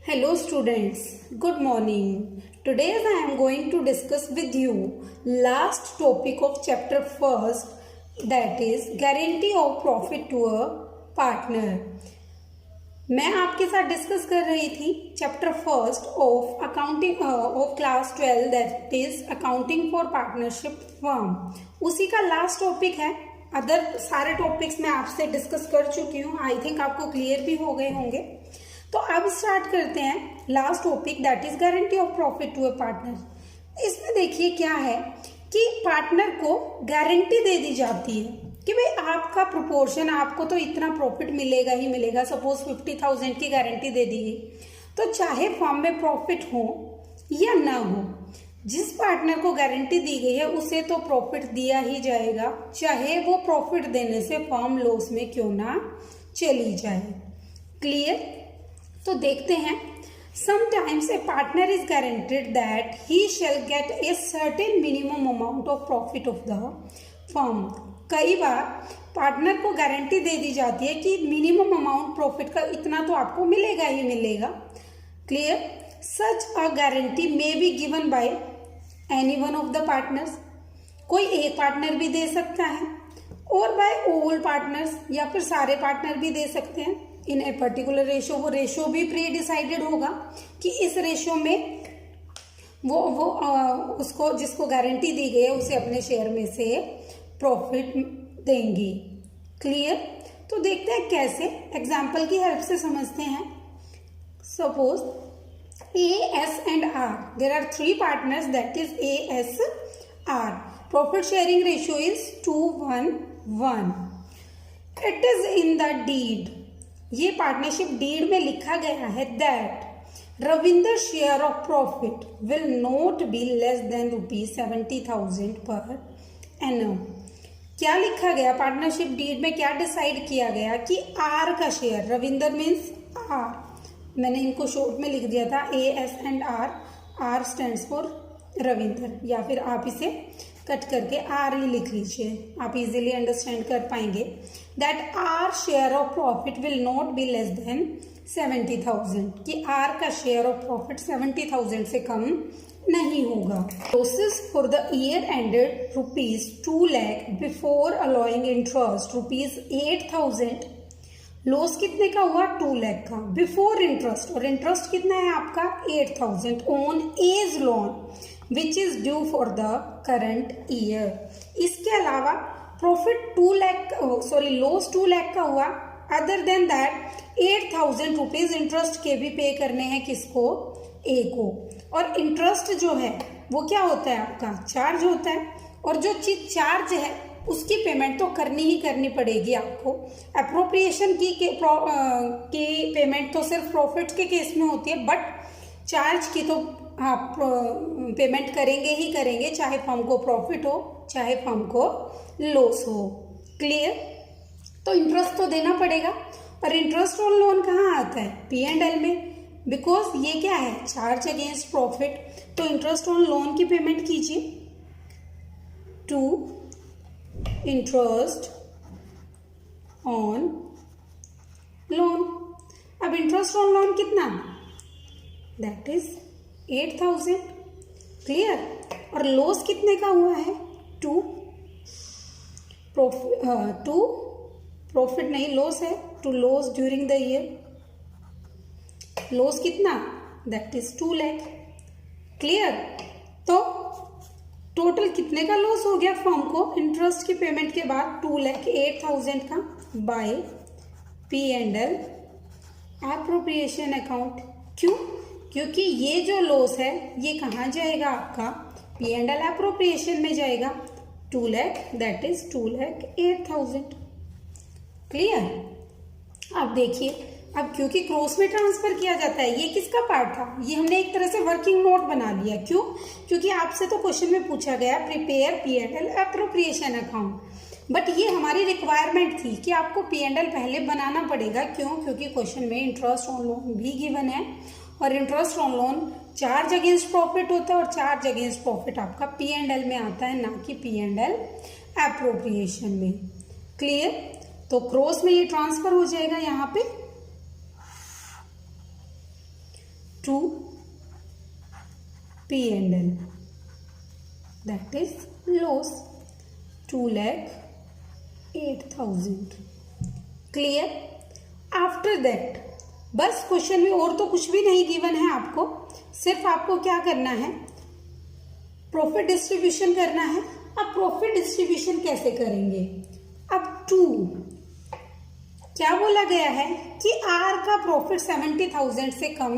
Hello students, good morning. Today I am going to discuss with you last topic of chapter first, that is guarantee of profit to a partner. मैं आपके साथ discuss कर रही थी chapter first of accounting of class 12 that is accounting for partnership firm. उसी का last topic है. Other सारे टॉपिक्स मैं आपसे डिस्कस कर चुकी हूँ. आई थिंक आपको क्लियर भी हो गए होंगे. तो अब स्टार्ट करते हैं last topic that is guarantee of profit to a partner. इसमें देखिए क्या है कि पार्टनर को गारंटी दे दी जाती है कि भाई आपका प्रोपोर्शन, आपको तो इतना प्रॉफिट मिलेगा ही मिलेगा. सपोज 50,000 की गारंटी दे दी गई, तो चाहे फर्म में प्रॉफिट हो या ना हो, जिस पार्टनर को गारंटी दी गई है उसे तो प्रॉफिट दिया ही जाएगा, चाहे वो प्रॉफिट देने से फर्म लॉस में क्यों ना चली जाए. क्लियर. तो देखते हैं. Sometimes a partner is guaranteed that he shell gate a certain minimum amount of profit of the firm. कई बार पार्टनर को गारंटी दे दी जाती है कि मिनिमम अमाउंट प्रॉफिट का इतना तो आपको मिलेगा ही मिलेगा. Clear. Such a guarantee may be given by any one of the partners. कोई एक पार्टनर भी दे सकता है और बाय ऑल पार्टनर्स, या फिर सारे पार्टनर भी दे सकते हैं. इन ए पर्टिकुलर रेशो, वो रेशो भी प्री डिसाइडेड होगा कि इस रेशो में वो उसको जिसको गारंटी दी गई है उसे अपने शेयर में से प्रॉफिट देंगी. क्लियर. तो देखते हैं कैसे. एग्जाम्पल की हेल्प से समझते हैं. Suppose A S and R, there are three partners that is A S R. Profit sharing ratio is 2:1. It is in the deed. ये पार्टनरशिप डीड में लिखा गया है that Ravinder share of profit will not be less than ₹70,000 per annum. क्या लिखा गया partnership deed में? क्या डिसाइड किया गया कि आर का शेयर, रविंदर मीन्स आर, मैंने इनको शॉर्ट में लिख दिया था A S and R. R stands for Ravinder, या फिर आप इसे कट करके आर ही लिख लीजिए, आप इजीली अंडरस्टैंड कर पाएंगे. That R share of profit will not be less than 70,000, कि आर का शेयर ऑफ प्रॉफिट 70,000 से कम नहीं होगा. Losses for the year ended ₹2 lakh before allowing interest ₹8,000. Loss कितने का हुआ? 2 लाख का बिफोर इंटरेस्ट, और इंटरेस्ट कितना है आपका? 8,000 on as loan which is due for the current year. इसके अलावा प्रॉफिट 2 लाख, लॉस 2 लाख का हुआ. Other than that 8,000 rupees interest के भी पे करने हैं. किसको? ए को. और इंटरेस्ट जो है वो क्या होता है आपका? चार्ज होता है. और जो चीज चार्ज है उसकी पेमेंट तो करनी ही करनी पड़ेगी आपको. अप्रोप्रिएशन की पेमेंट तो सिर्फ प्रॉफिट के केस में होती है, बट चार्ज की तो आप पेमेंट करेंगे ही करेंगे, चाहे फर्म को प्रॉफिट हो चाहे फर्म को लॉस हो. क्लियर. तो इंटरेस्ट तो देना पड़ेगा. और इंटरेस्ट ऑन लोन कहाँ आता है? P&L में, बिकॉज ये क्या है? Charge against profit. तो इंटरेस्ट ऑन लोन की पेमेंट कीजिए. To interest on loan. अब इंटरेस्ट ऑन लोन कितना? That is 8,000. क्लियर. और लॉस कितने का हुआ है? 2. प्रॉफिट नहीं, लॉस है. To loss during the year. Loss कितना? That is 2 lakh. क्लियर. तो टोटल कितने का लॉस हो गया फर्म को इंटरेस्ट की पेमेंट के बाद? 2 लाख 8,000 का बाय P&L एप्रोप्रिएशन अकाउंट. क्यों? क्योंकि ये जो लॉस है ये कहाँ जाएगा? आपका P&L एप्रोप्रिएशन में जाएगा. 2 lakh that is 2 lakh 8,000. Clear. अब देखिए, अब क्योंकि क्रॉस में ट्रांसफर किया जाता है, ये किसका पार्ट था? ये हमने एक तरह से वर्किंग नोट बना लिया. क्यों? क्योंकि आपसे तो क्वेश्चन में पूछा गया prepare P&L appropriation account, but ये हमारी रिक्वायरमेंट थी कि आपको P&L पहले बनाना पड़ेगा. क्यों? क्योंकि क्वेश्चन में इंटरेस्ट ऑन लोन भी गिवन है, और interest on loan charge against profit होता है, और चार्ज अगेंस्ट प्रॉफिट आपका P&L में आता है, ना कि P&L एप्रोप्रिएशन में. क्लियर. तो क्रॉस में ये ट्रांसफर हो जाएगा यहाँ पे. to P&L, that is loss, 2,08,000. Clear? After that बस क्वेश्चन में और तो कुछ भी नहीं गिवन है आपको, सिर्फ आपको क्या करना है, प्रॉफिट डिस्ट्रीब्यूशन करना है। अब प्रॉफिट डिस्ट्रीब्यूशन कैसे करेंगे? अब टू क्या बोला गया है कि आर का प्रॉफिट 70,000 से कम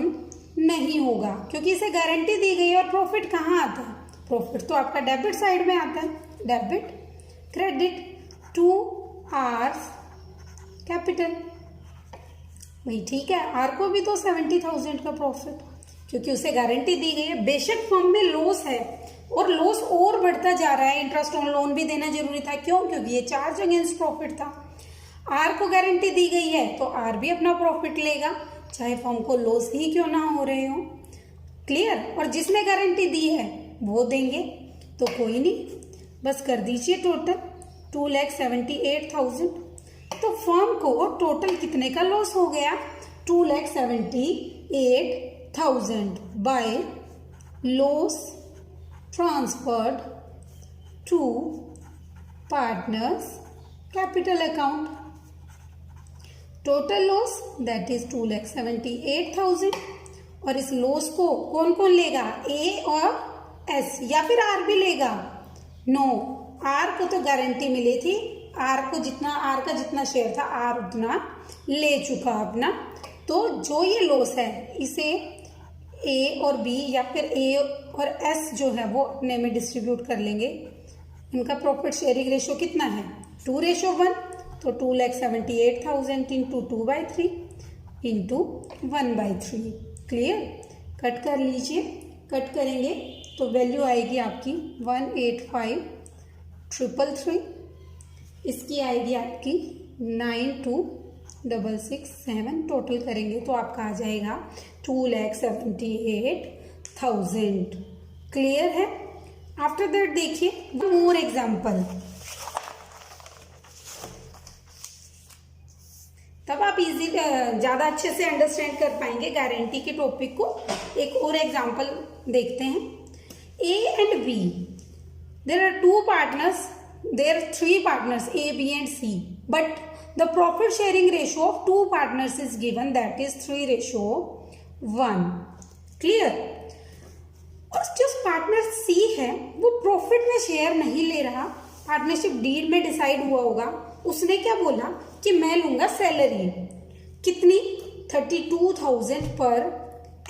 नहीं होगा, क्योंकि इसे गारंटी दी गई है। और प्रॉफिट कहाँ आता है? प्रॉफिट तो आपका डेबिट साइड में आता है, debit credit to R capital. वही ठीक है, आर को भी तो 70,000 का प्रॉफिट, क्योंकि उसे गारंटी दी गई है। बेशक फर्म में लॉस है और लॉस और बढ़ता जा रहा है, इंटरेस्ट ऑन लोन भी देना जरूरी था। क्यों? क्योंकि ये चार्ज अगेंस्ट प्रॉफिट था। आर को गारंटी दी गई है तो आर भी अपना प्रॉफिट लेगा, चाहे फर्म को लॉस ही क्यों ना हो रहे हो। क्लियर? और जिसने गारंटी दी है वो देंगे, तो कोई नहीं, बस कर दीजिए टोटल 2,78,000। तो फर्म को टोटल कितने का लॉस हो गया? 2,78,000 by loss transferred to partners capital account. Total loss that is 2,78,000। और इस लॉस को कौन कौन लेगा? ए और एस, या फिर आर भी लेगा? नो, आर को तो गारंटी मिली थी, आर का जितना शेयर था आर उतना ले चुका अपना। तो जो ये लॉस है इसे ए और बी या फिर ए और एस जो है वो अपने में डिस्ट्रीब्यूट कर लेंगे। इनका प्रॉफिट शेयरिंग रेशो कितना है? 2:1। तो 2,78,000 इंटू 2/3 इंटू 1/3। क्लियर? कट कर लीजिए, कट करेंगे तो वैल्यू आएगी आपकी 185,333। इसकी आएगी आपकी 92,667। टोटल करेंगे तो आपका आ जाएगा 2,78,000। क्लियर है? आफ्टर दैट देखिए मोर एग्जाम्पल, तब आप इजी ज़्यादा अच्छे से अंडरस्टैंड कर पाएंगे गारंटी के टॉपिक को। एक और एग्जाम्पल देखते हैं। A and B, there are two partners, there are three partners A, B and C, but the profit sharing ratio of two partners is given, that is 3:1. Clear? और जो partner C है वो profit में share नहीं ले रहा, partnership deed में decide हुआ होगा। उसने क्या बोला कि मैं लूंगा सैलरी कितनी? 32,000 पर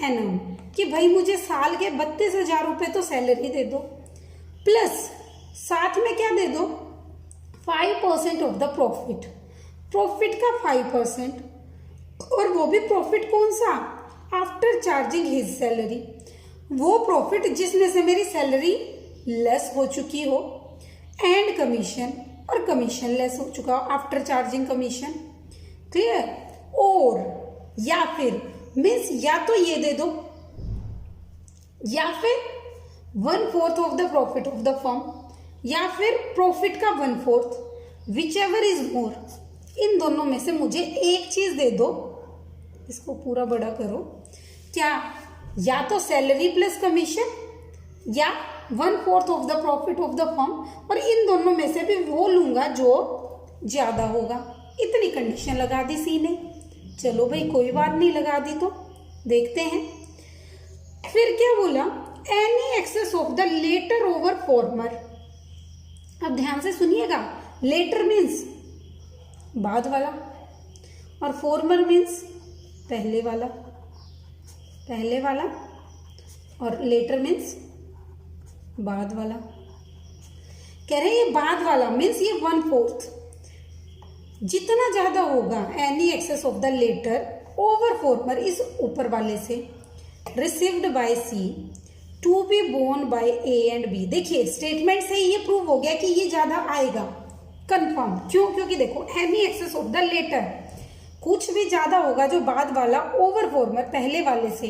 एनम, कि भाई मुझे साल के 32,000 रुपये तो सैलरी दे दो, प्लस साथ में क्या दे दो? 5% ऑफ द प्रॉफिट, प्रॉफिट का 5%, और वो भी प्रॉफिट कौन सा? आफ्टर चार्जिंग हिज सैलरी, वो प्रॉफिट जिसमें से मेरी सैलरी लेस हो चुकी हो, एंड कमीशन, और कमीशन लेस हो चुका हो आफ्टर चार्जिंग कमीशन। क्लियर? और या फिर मीन्स या तो ये दे दो या फिर 1/4 of the profit of the firm, या फिर प्रॉफिट का 1/4, विच एवर इज मोर। इन दोनों में से मुझे एक चीज दे दो। इसको पूरा बड़ा करो, क्या? या तो सैलरी प्लस कमीशन या 1/4 of the profit of the firm, और इन दोनों में से भी वो लूंगा जो ज्यादा होगा। इतनी कंडीशन लगा दी सी ने। चलो भाई कोई बात नहीं, लगा दी तो देखते हैं। फिर क्या बोला? Any excess of the latter over former. अब ध्यान से सुनिएगा, लेटर मीन्स बाद वाला और फॉर्मर मीन्स पहले वाला, पहले वाला, और लेटर मीन्स बाद वाला। कह रहे हैं ये बाद वाला मीन्स ये 1/4, जितना ज्यादा होगा any excess of the latter over former, इस ऊपर वाले से, received by C to be borne by A and B. देखिए स्टेटमेंट से ये प्रूव हो गया कि ये ज्यादा आएगा, कंफर्म। क्यों? क्योंकि देखो any excess of the latter, कुछ भी ज्यादा होगा जो बाद वाला ओवर फॉर्मर पहले वाले से,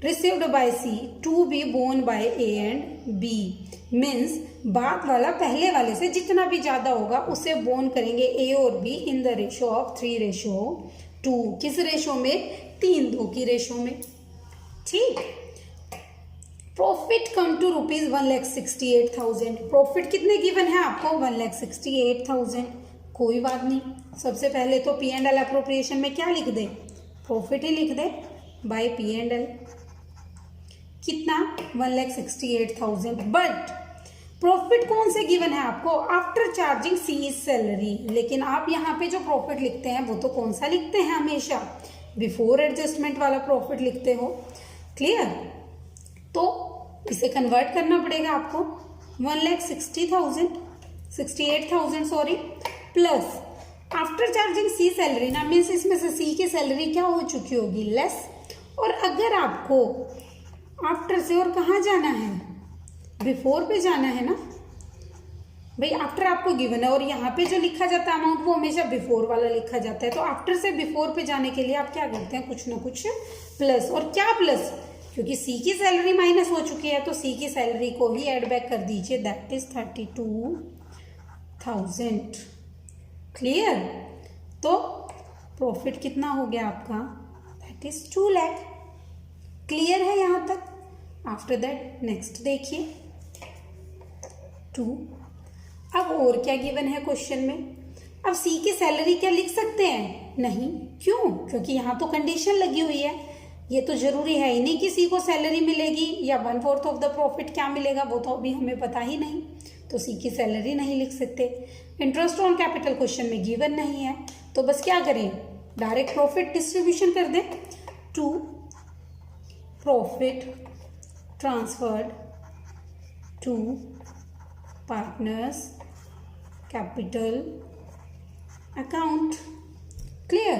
received by C to be borne by A and B, means बाद वाला पहले वाले से जितना भी ज्यादा होगा उसे बोर्न करेंगे ए और B in the ratio of 3:2। किस रेशो में? 3:2 की रेशो में। ठीक। Profit come to rupees 1,68,000। Profit कितने गिवन है आपको? 1,68,000। कोई बात नहीं, सबसे पहले तो पी एंड एल अप्रोप्रिएशन में क्या लिख दे? प्रॉफिट ही लिख दे बाय पी एंड एल। कितना? 1,68,000। बट प्रॉफिट कौन से गिवन है आपको? आफ्टर चार्जिंग सी सैलरी। लेकिन आप यहाँ पे जो प्रॉफिट लिखते हैं वो तो कौन सा लिखते हैं? हमेशा बिफोर एडजस्टमेंट वाला प्रॉफिट लिखते हो। क्लियर? तो इसे कन्वर्ट करना पड़ेगा आपको। 1,68,000 सॉरी, प्लस आफ्टर चार्जिंग सी सैलरी ना, मीन्स इसमें से सी की सैलरी क्या हो चुकी होगी? लेस। और अगर आपको आफ्टर से और कहाँ जाना है? बिफोर पे जाना है ना भाई। आफ्टर आपको गिवन है और यहाँ पे जो लिखा जाता है अमाउंट वो हमेशा बिफोर वाला लिखा जाता है। तो आफ्टर से बिफोर पे जाने के लिए आप क्या करते हैं? कुछ ना कुछ प्लस। और क्या प्लस? क्योंकि सी की सैलरी माइनस हो चुकी है तो सी की सैलरी को ही ऐड बैक कर दीजिए, दैट इज 32,000। क्लियर? तो प्रॉफिट कितना हो गया आपका? That is 2 lakh. क्लियर है यहाँ तक? आफ्टर दैट नेक्स्ट देखिए 2। अब और क्या गिवन है क्वेश्चन में? अब सी की सैलरी क्या लिख सकते हैं? नहीं। क्यों? क्योंकि यहाँ तो कंडीशन लगी हुई है। ये तो जरूरी है ही नहीं कि सी को सैलरी मिलेगी या 1/4 ऑफ द प्रॉफिट क्या मिलेगा, वो तो अभी हमें पता ही नहीं। तो सी की सैलरी नहीं लिख सकते। इंटरेस्ट ऑन कैपिटल क्वेश्चन में गिवन नहीं है, तो बस क्या करें? डायरेक्ट प्रॉफिट डिस्ट्रीब्यूशन कर दें। To profit transferred to partners capital account. Clear?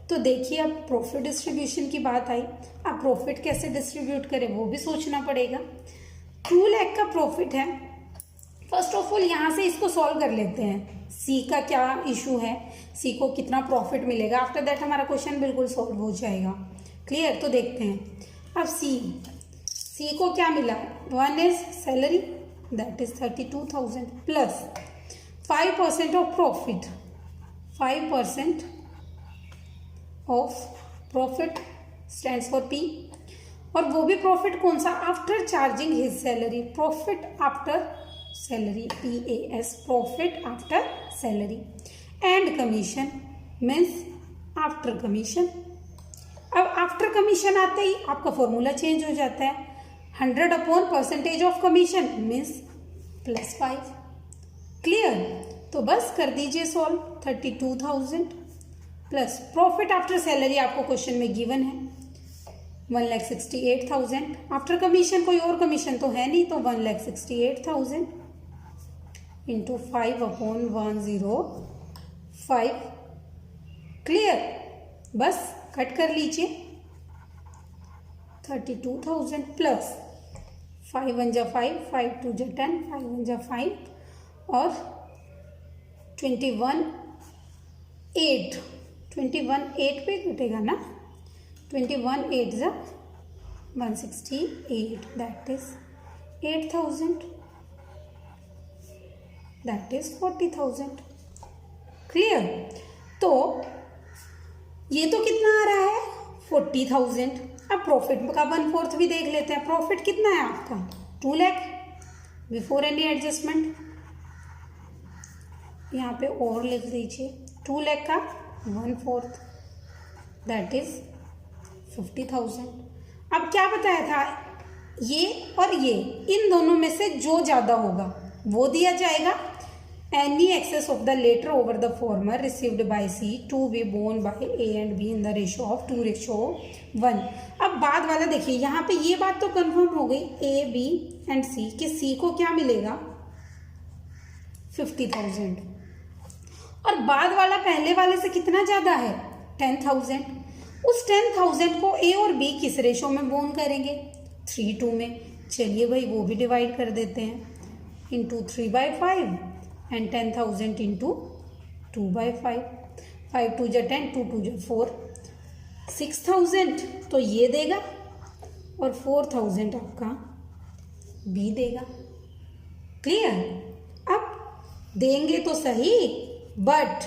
तो देखिए अब प्रॉफिट डिस्ट्रीब्यूशन की बात आई। अब प्रॉफिट कैसे डिस्ट्रीब्यूट करें वो भी सोचना पड़ेगा। 2 लाख का प्रॉफिट है। फर्स्ट ऑफ ऑल यहाँ से इसको सॉल्व कर लेते हैं। सी का क्या इशू है, सी को कितना प्रॉफिट मिलेगा, आफ्टर दैट हमारा क्वेश्चन बिल्कुल सॉल्व हो जाएगा। क्लियर? तो देखते हैं। अब सी को क्या मिला? 1 is salary, that is 32,000 plus 5% of profit. 5% of profit stands for P. और वो भी प्रॉफिट कौन सा? After charging his salary. Profit after salary, PAS, profit after salary. And commission means after commission. अब आफ्टर कमीशन आते ही आपका formula change हो जाता है। 100/% ऑफ कमीशन मीन्स +5। क्लियर? तो बस कर दीजिए solve. 32,000 plus profit after salary आपको क्वेश्चन में गिवन है 1,68,000। आफ्टर कमीशन कोई और कमीशन तो है नहीं, तो 1,68,000 इंटू 5/105। क्लियर? बस कट कर लीजिए। 32,000 प्लस 5 1 जा 5, 5 2 जा 10, 5 1 जा 5 और 21 8 पे कटेगा ना। 21 8 जा 168, that is 8,000, that is 40,000। Clear? तो ये तो कितना आ रहा है? 40,000। अब प्रॉफिट का 1/4 भी देख लेते हैं। प्रॉफिट कितना है आपका? 2 लाख बिफोर एनी एडजस्टमेंट। यहाँ पे और लिख दीजिए 2 लाख का 1/4, दैट इज 50,000। अब क्या बताया था? ये और ये, इन दोनों में से जो ज्यादा होगा वो दिया जाएगा। Any excess of the latter over the former received by C to be borne by A and B in the ratio of 2:1। अब बाद वाला देखिए, यहाँ पे ये बात तो कंफर्म हो गई A, B and C कि C को क्या मिलेगा? 50,000। और बाद वाला पहले वाले से कितना ज्यादा है? 10,000। उस 10,000 को A और B किस रेशो में बोन करेंगे? 3:2 में। चलिए भाई वो भी डिवाइड कर देते हैं इंटू 3/5 एंड 10,000 इंटू 2/5। 5 2 जा 10, 2 2 जा 4, 6,000 तो ये देगा और 4,000 आपका बी देगा। क्लियर? अब देंगे तो सही, बट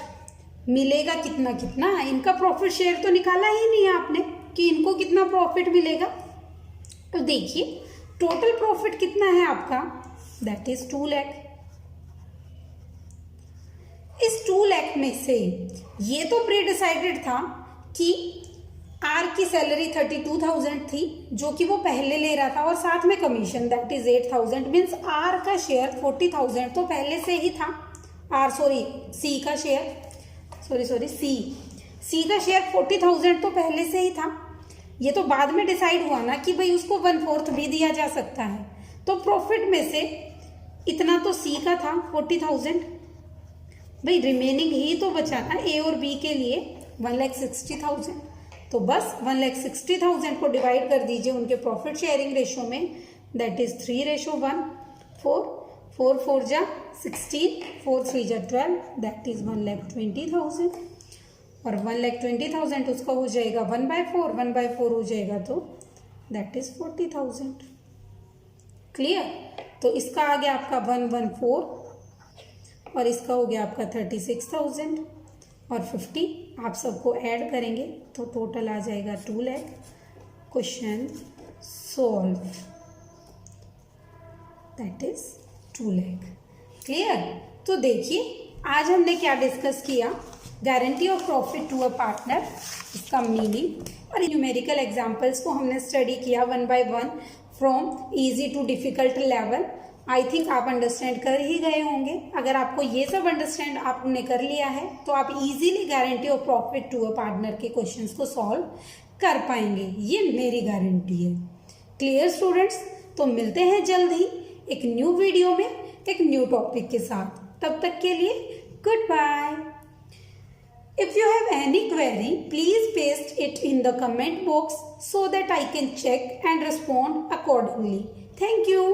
मिलेगा कितना कितना? इनका प्रॉफिट शेयर तो निकाला ही नहीं है आपने कि इनको कितना प्रॉफिट मिलेगा। तो देखिए टोटल प्रॉफिट कितना है आपका, दैट इज 2 लाख। इस 2 लाख में से ये तो प्री डिसाइडेड था कि आर की सैलरी 32,000 थी जो कि वो पहले ले रहा था, और साथ में commission that is 8,000, means R का शेयर 40,000 तो पहले से ही था। सी का शेयर सी का शेयर 40,000 तो पहले से ही था। ये तो बाद में डिसाइड हुआ ना कि भाई उसको 1/4 भी दिया जा सकता है। तो प्रॉफिट में से इतना तो सी का था 40,000, भाई रिमेनिंग ही तो बचा ना ए और बी के लिए 1,60,000। तो बस 1,60,000 को डिवाइड कर दीजिए उनके प्रॉफिट शेयरिंग रेशो में, दैट इज 3:1, 4 4 जा 16, 4 3 जा 12, दैट इज 1,20,000। और 1,20,000 उसका हो जाएगा 1/4, 1/4 हो जाएगा तो दैट इज 40,000। क्लियर? तो इसका आ गया आपका 114 और इसका हो गया आपका 36,000 और 50 आप सबको ऐड करेंगे तो टोटल आ जाएगा 2 lakh. Question solve, that is 2 lakh. Clear? तो देखिए आज हमने क्या डिस्कस किया, guarantee of profit to a partner, इसका मीनिंग और न्यूमेरिकल एग्जांपल्स को हमने स्टडी किया 1 by 1 from easy to difficult level. I think आप अंडरस्टैंड कर ही गए होंगे। अगर आपको ये सब अंडरस्टैंड आपने कर लिया है तो आप easily guarantee of profit to a partner के क्वेश्चंस को सॉल्व कर पाएंगे, ये मेरी गारंटी है। Clear students? तो मिलते हैं जल्द ही एक न्यू वीडियो में एक न्यू टॉपिक के साथ। तब तक के लिए goodbye. If you have any query, please paste it in the comment box so that I can check and respond accordingly. Thank you.